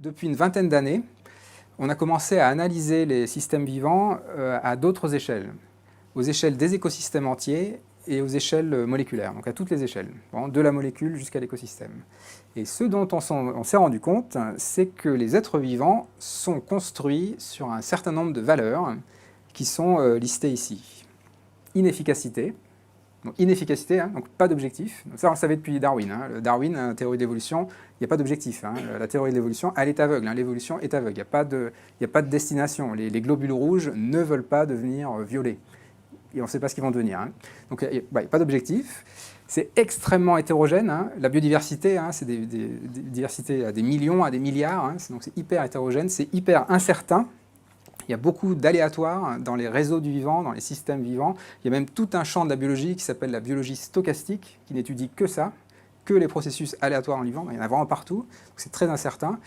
depuis une vingtaine d'années, on a commencé à analyser les systèmes vivants à d'autres échelles, aux échelles des écosystèmes entiers et aux échelles moléculaires, donc à toutes les échelles, de la molécule jusqu'à l'écosystème. Et ce dont on s'est rendu compte, c'est que les êtres vivants sont construits sur un certain nombre de valeurs qui sont listées ici. Inefficacité. Donc inefficacité, donc pas d'objectif. Ça, on le savait depuis Darwin. Darwin, la théorie de l'évolution, il n'y a pas d'objectif. La théorie de l'évolution, elle est aveugle. L'évolution est aveugle. Il n'y a pas de destination. Les globules rouges ne veulent pas devenir violets. Et on ne sait pas ce qu'ils vont devenir. Donc il n'y a pas d'objectif. C'est extrêmement hétérogène. La biodiversité, c'est des diversités à des millions, à des milliards. Donc c'est hyper hétérogène, c'est hyper incertain. Il y a beaucoup d'aléatoires dans les réseaux du vivant, dans les systèmes vivants. Il y a même tout un champ de la biologie qui s'appelle la biologie stochastique, qui n'étudie que ça, que les processus aléatoires dans le vivant. Il y en a vraiment partout, c'est très incertain.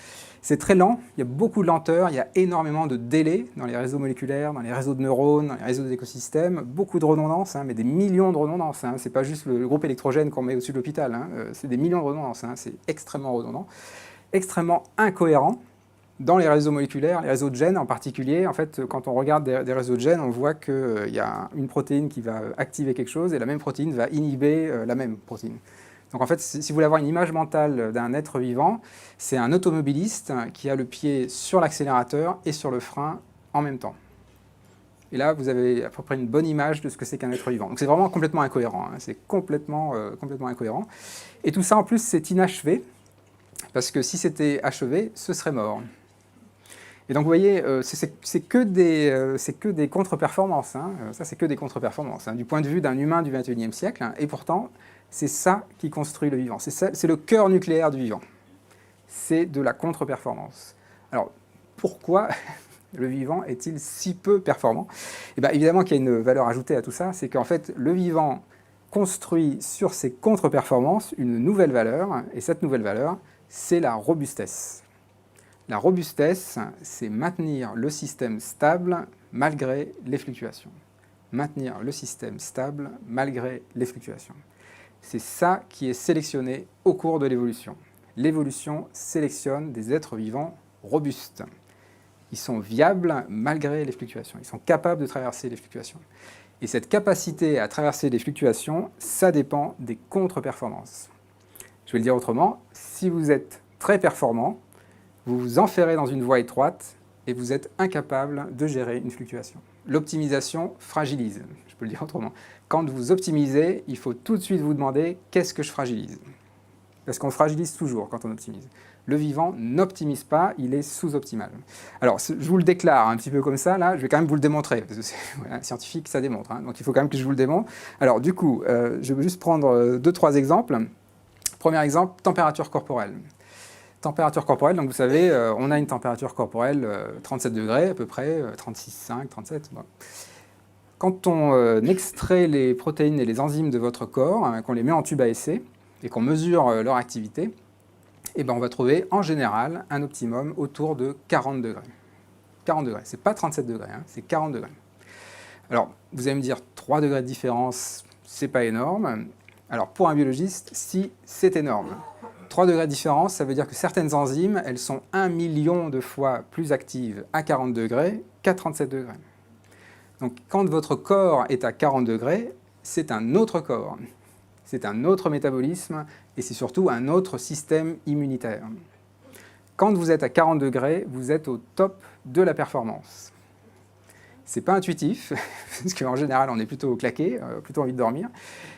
C'est très lent, il y a beaucoup de lenteur, il y a énormément de délais dans les réseaux moléculaires, dans les réseaux de neurones, dans les réseaux des écosystèmes, beaucoup de redondances, mais des millions de redondances. Ce n'est pas juste le groupe électrogène qu'on met au-dessus de l'hôpital, c'est des millions de redondances, c'est extrêmement redondant, extrêmement incohérent. Dans les réseaux moléculaires, les réseaux de gènes en particulier, en fait, quand on regarde des réseaux de gènes, on voit qu'il y a une protéine qui va activer quelque chose et la même protéine va inhiber la même protéine. Donc en fait, si vous voulez avoir une image mentale d'un être vivant, c'est un automobiliste qui a le pied sur l'accélérateur et sur le frein en même temps. Et là, vous avez à peu près une bonne image de ce que c'est qu'un être vivant. Donc c'est vraiment complètement incohérent, c'est complètement incohérent. Et tout ça, en plus, c'est inachevé, parce que si c'était achevé, ce serait mort. Et donc, vous voyez, c'est que des contre-performances. Ça, c'est que des contre-performances, du point de vue d'un humain du XXIe siècle. Et pourtant, c'est ça qui construit le vivant. C'est le cœur nucléaire du vivant. C'est de la contre-performance. Alors, pourquoi le vivant est-il si peu performant? Évidemment qu'il y a une valeur ajoutée à tout ça. C'est qu'en fait, le vivant construit sur ces contre-performances une nouvelle valeur. Et cette nouvelle valeur, c'est la robustesse. La robustesse, c'est maintenir le système stable malgré les fluctuations. Maintenir le système stable malgré les fluctuations. C'est ça qui est sélectionné au cours de l'évolution. L'évolution sélectionne des êtres vivants robustes. Ils sont viables malgré les fluctuations. Ils sont capables de traverser les fluctuations. Et cette capacité à traverser les fluctuations, ça dépend des contre-performances. Je vais le dire autrement, si vous êtes très performant, vous vous enferrez dans une voie étroite et vous êtes incapable de gérer une fluctuation. L'optimisation fragilise, je peux le dire autrement. Quand vous optimisez, il faut tout de suite vous demander qu'est-ce que je fragilise? Parce qu'on fragilise toujours quand on optimise. Le vivant n'optimise pas, il est sous-optimal. Alors, je vous le déclare un petit peu comme ça, là, je vais quand même vous le démontrer, parce que voilà, scientifique, ça démontre, donc il faut quand même que je vous le démontre. Alors, du coup, je vais juste prendre 2-3 exemples. Premier exemple, température corporelle. Température corporelle, donc vous savez, on a une température corporelle 37 degrés à peu près, 36,5, 37. Bon. Quand on extrait les protéines et les enzymes de votre corps, qu'on les met en tube à essai et qu'on mesure leur activité, on va trouver en général un optimum autour de 40 degrés. 40 degrés, c'est pas 37 degrés, c'est 40 degrés. Alors, vous allez me dire 3 degrés de différence, c'est pas énorme. Alors, pour un biologiste, si, c'est énorme. 3 degrés de différence, ça veut dire que certaines enzymes, elles sont 1 million de fois plus actives à 40 degrés qu'à 37 degrés. Donc quand votre corps est à 40 degrés, c'est un autre corps. C'est un autre métabolisme et c'est surtout un autre système immunitaire. Quand vous êtes à 40 degrés, vous êtes au top de la performance. C'est pas intuitif, parce qu'en général, on est plutôt claqué, plutôt envie de dormir.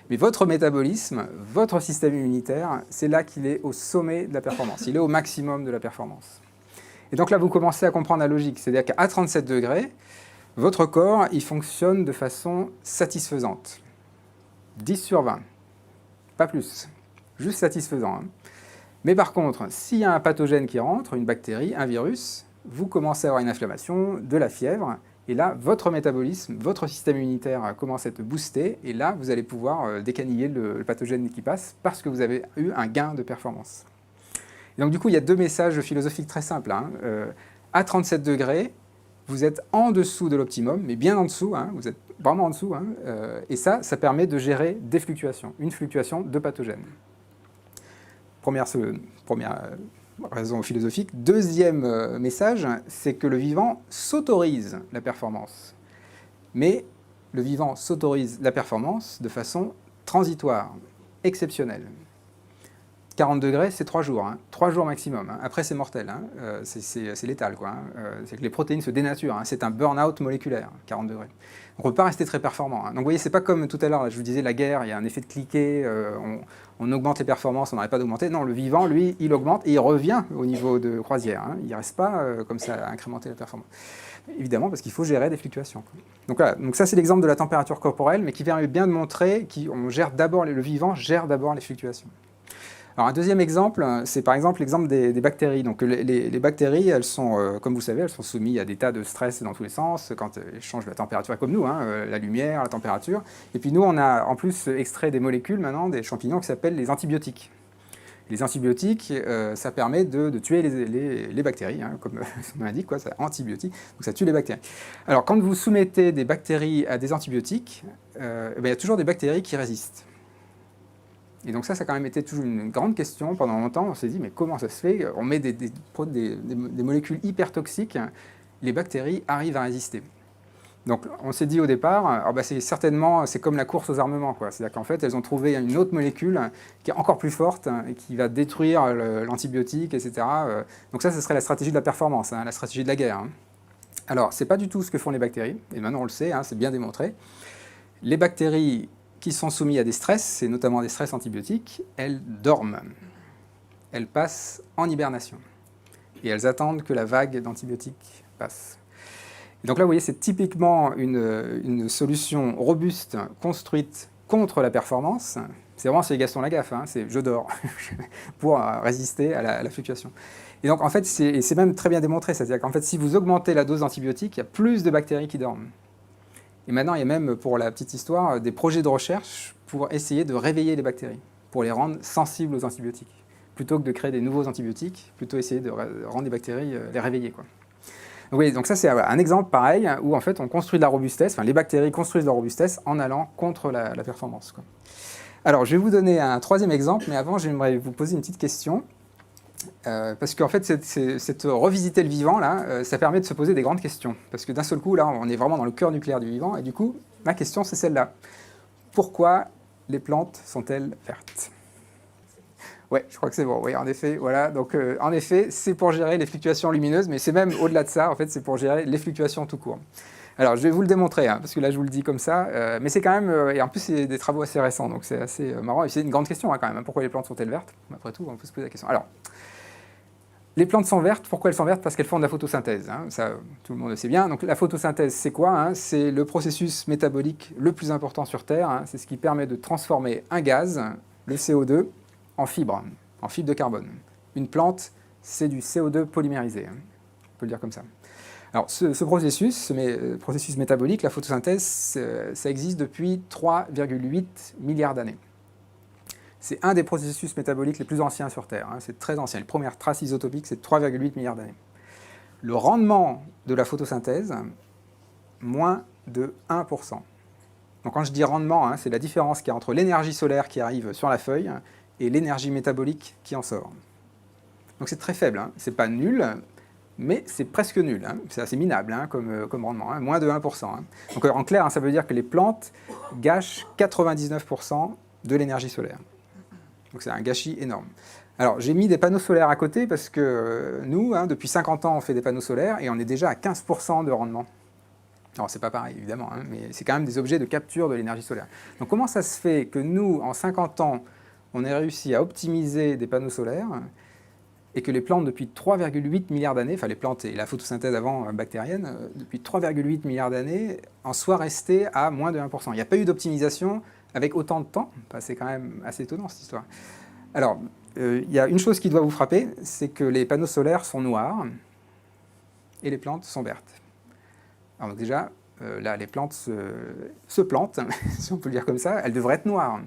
Mais votre métabolisme, votre système immunitaire, c'est là qu'il est au sommet de la performance. Il est au maximum de la performance. Et donc là, vous commencez à comprendre la logique. C'est-à-dire qu'à 37 degrés, votre corps, il fonctionne de façon satisfaisante. 10 sur 20. Pas plus. Juste satisfaisant. Mais par contre, s'il y a un pathogène qui rentre, une bactérie, un virus, vous commencez à avoir une inflammation, de la fièvre, et là, votre métabolisme, votre système immunitaire commence à être boosté, et là, vous allez pouvoir décaniller le pathogène qui passe parce que vous avez eu un gain de performance. Et donc du coup, il y a 2 messages philosophiques très simples. À 37 degrés, vous êtes en dessous de l'optimum, mais bien en dessous, vous êtes vraiment en dessous, et ça permet de gérer des fluctuations, une fluctuation de pathogènes. Première raison philosophique. Deuxième message, c'est que le vivant s'autorise la performance. Mais le vivant s'autorise la performance de façon transitoire, exceptionnelle. 40 degrés, c'est 3 jours, 3 jours maximum. Après, c'est mortel, c'est létal, quoi. C'est que les protéines se dénaturent, c'est un burn-out moléculaire, 40 degrés. Donc, on ne peut pas rester très performant. Donc, vous voyez, c'est pas comme tout à l'heure, je vous disais, la guerre, il y a un effet de cliquet, on augmente les performances, on n'arrête pas d'augmenter. Non, le vivant, lui, il augmente et il revient au niveau de croisière. Il ne reste pas comme ça à incrémenter la performance. Évidemment, parce qu'il faut gérer des fluctuations. Donc voilà, donc ça c'est l'exemple de la température corporelle, mais qui permet bien de montrer qu'on gère d'abord, le vivant gère d'abord les fluctuations. Alors un deuxième exemple, c'est par exemple l'exemple des bactéries. Donc les bactéries, elles sont, comme vous savez, elles sont soumises à des tas de stress dans tous les sens, quand elles changent la température comme nous, la lumière, la température. Et puis nous, on a en plus extrait des molécules maintenant, des champignons qui s'appellent les antibiotiques. Les antibiotiques, ça permet de tuer les bactéries, comme son nom l'indique, ça antibiotique, donc ça tue les bactéries. Alors quand vous soumettez des bactéries à des antibiotiques, il y a toujours des bactéries qui résistent. Et donc ça a quand même été toujours une grande question pendant longtemps. On s'est dit, mais comment ça se fait? On met des molécules hyper toxiques, les bactéries arrivent à résister. Donc on s'est dit au départ, c'est certainement, c'est comme la course aux armements, c'est-à-dire qu'en fait elles ont trouvé une autre molécule qui est encore plus forte et qui va détruire l'antibiotique, etc. Donc ça, ce serait la stratégie de la performance, la stratégie de la guerre. Alors c'est pas du tout ce que font les bactéries, et maintenant on le sait, c'est bien démontré. Les bactéries qui sont soumises à des stress, et notamment des stress antibiotiques, elles dorment. Elles passent en hibernation. Et elles attendent que la vague d'antibiotiques passe. Et donc là, vous voyez, c'est typiquement une solution robuste, construite contre la performance. C'est vraiment, c'est Gaston Lagaffe, c'est je dors, pour résister à la fluctuation. Et donc, en fait, c'est même très bien démontré, c'est-à-dire qu'en fait, si vous augmentez la dose d'antibiotiques, il y a plus de bactéries qui dorment. Et maintenant, il y a même, pour la petite histoire, des projets de recherche pour essayer de réveiller les bactéries, pour les rendre sensibles aux antibiotiques. Plutôt que de créer des nouveaux antibiotiques, plutôt essayer de rendre les bactéries, les réveiller, quoi. Oui, donc ça c'est un exemple pareil où en fait on construit de la robustesse, les bactéries construisent de la robustesse en allant contre la performance, quoi. Alors je vais vous donner un troisième exemple, mais avant j'aimerais vous poser une petite question. Parce qu'en fait, cette revisiter le vivant, là, ça permet de se poser des grandes questions. Parce que d'un seul coup, là, on est vraiment dans le cœur nucléaire du vivant, et du coup, ma question c'est celle-là. Pourquoi les plantes sont-elles vertes ? Oui, je crois que c'est bon. Oui, en effet, voilà. Donc, en effet, c'est pour gérer les fluctuations lumineuses, mais c'est même au-delà de ça. En fait, c'est pour gérer les fluctuations tout court. Alors, je vais vous le démontrer, parce que là, je vous le dis comme ça. Mais c'est quand même, et en plus, c'est des travaux assez récents, donc c'est assez marrant. Et c'est une grande question quand même. Pourquoi les plantes sont-elles vertes ? Après tout, on peut se poser la question. Alors, les plantes sont vertes. Pourquoi elles sont vertes ? Parce qu'elles font de la photosynthèse. Ça, tout le monde le sait bien. Donc, la photosynthèse, c'est quoi ? C'est le processus métabolique le plus important sur Terre. C'est ce qui permet de transformer un gaz, le CO2, en fibre de carbone. Une plante, c'est du CO2 polymérisé, on peut le dire comme ça. Alors ce processus métabolique, la photosynthèse, ça existe depuis 3,8 milliards d'années. C'est un des processus métaboliques les plus anciens sur Terre, c'est très ancien. Les premières traces isotopiques, c'est 3,8 milliards d'années. Le rendement de la photosynthèse, moins de 1%. Donc quand je dis rendement, c'est la différence qu'il y a entre l'énergie solaire qui arrive sur la feuille et l'énergie métabolique qui en sort. Donc c'est très faible, c'est pas nul, mais c'est presque nul, c'est assez minable comme rendement, moins de 1%. Donc en clair, ça veut dire que les plantes gâchent 99% de l'énergie solaire. Donc c'est un gâchis énorme. Alors j'ai mis des panneaux solaires à côté parce que nous, depuis 50 ans, on fait des panneaux solaires et on est déjà à 15% de rendement. Alors c'est pas pareil évidemment, mais c'est quand même des objets de capture de l'énergie solaire. Donc comment ça se fait que nous, en 50 ans, on a réussi à optimiser des panneaux solaires et que les plantes, depuis 3,8 milliards d'années, enfin les plantes et la photosynthèse avant bactérienne, depuis 3,8 milliards d'années, en soient restées à moins de 1%. Il n'y a pas eu d'optimisation avec autant de temps. C'est quand même assez étonnant cette histoire. Alors, il y a une chose qui doit vous frapper, c'est que les panneaux solaires sont noirs et les plantes sont vertes. Alors donc déjà, là, les plantes se plantent, si on peut le dire comme ça, elles devraient être noires.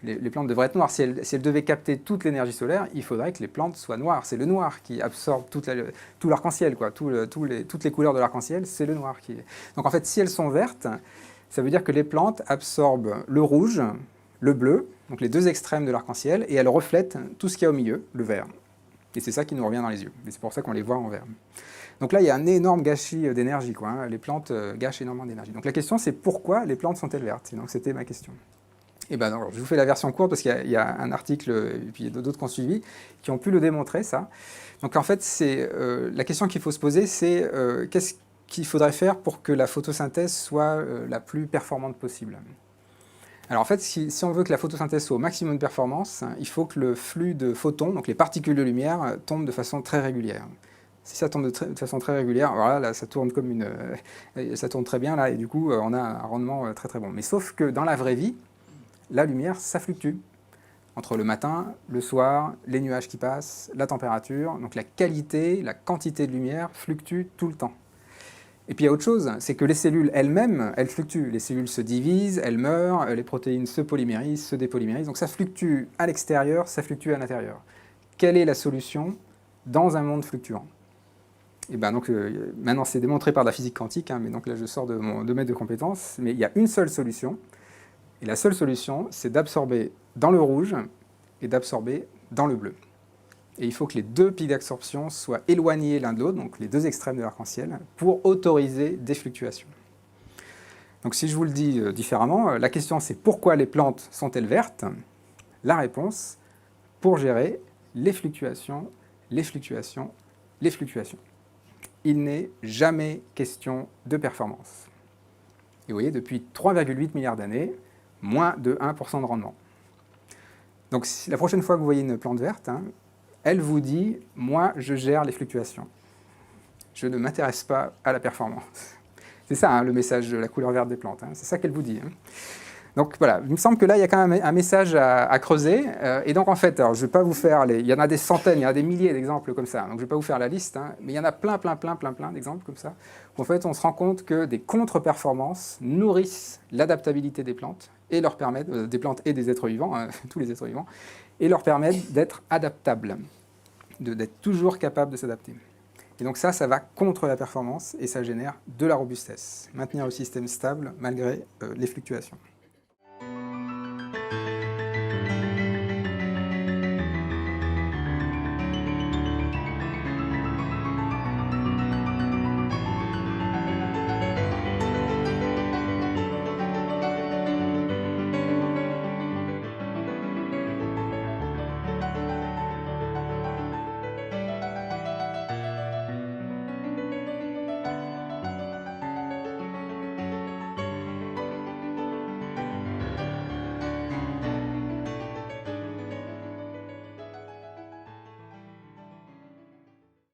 Les plantes devraient être noires. Si elles devaient capter toute l'énergie solaire, il faudrait que les plantes soient noires. C'est le noir qui absorbe tout l'arc-en-ciel, toutes les couleurs de l'arc-en-ciel, c'est le noir qui est. Donc en fait, si elles sont vertes, ça veut dire que les plantes absorbent le rouge, le bleu, donc les deux extrêmes de l'arc-en-ciel, et elles reflètent tout ce qu'il y a au milieu, le vert. Et c'est ça qui nous revient dans les yeux. Et c'est pour ça qu'on les voit en vert. Donc là, il y a un énorme gâchis d'énergie, quoi, hein. Les plantes gâchent énormément d'énergie. Donc la question, c'est pourquoi les plantes sont-elles vertes? Et donc c'était ma question. Et ben, alors, je vous fais la version courte parce qu'il y a un article, et puis d'autres qui ont suivi, qui ont pu le démontrer, ça. Donc en fait, la question qu'il faut se poser, c'est qu'est-ce qu'il faudrait faire pour que la photosynthèse soit la plus performante possible? Alors en fait, si on veut que la photosynthèse soit au maximum de performance, il faut que le flux de photons, donc les particules de lumière, tombe de façon très régulière. Si ça tombe de façon très régulière, voilà, là, ça tourne comme ça tourne très bien, là, et du coup, on a un rendement très très bon. Mais sauf que dans la vraie vie, la lumière, ça fluctue. Entre le matin, le soir, les nuages qui passent, la température, donc la qualité, la quantité de lumière fluctue tout le temps. Et puis il y a autre chose, c'est que les cellules elles-mêmes, elles fluctuent. Les cellules se divisent, elles meurent, les protéines se polymérisent, se dépolymérisent. Donc ça fluctue à l'extérieur, ça fluctue à l'intérieur. Quelle est la solution dans un monde fluctuant? Et ben donc, maintenant c'est démontré par la physique quantique, hein, mais donc là je sors de mon domaine de compétences, mais il y a une seule solution, et la seule solution, c'est d'absorber dans le rouge et d'absorber dans le bleu. Et il faut que les deux pics d'absorption soient éloignés l'un de l'autre, donc les deux extrêmes de l'arc-en-ciel, pour autoriser des fluctuations. Donc si je vous le dis différemment, la question c'est pourquoi les plantes sont-elles vertes? La réponse, pour gérer les fluctuations, les fluctuations, les fluctuations. Il n'est jamais question de performance. Et vous voyez, depuis 3,8 milliards d'années, moins de 1% de rendement. Donc la prochaine fois que vous voyez une plante verte, hein, elle vous dit « moi, je gère les fluctuations. Je ne m'intéresse pas à la performance. » C'est ça, hein, le message de la couleur verte des plantes. Hein, c'est ça qu'elle vous dit. Hein. Donc voilà, il me semble que là, il y a quand même un message à creuser. Et donc en fait, alors, je ne vais pas vous faire... Il y en a des centaines, il y en a des milliers d'exemples comme ça. Donc je ne vais pas vous faire la liste, hein, mais il y en a plein d'exemples comme ça. Où en fait, on se rend compte que des contre-performances nourrissent l'adaptabilité des plantes et leur permettent, des plantes et des êtres vivants, hein, tous les êtres vivants, et leur permettent d'être adaptables, d'être toujours capables de s'adapter. Et donc ça va contre la performance et ça génère de la robustesse, maintenir le système stable malgré les fluctuations.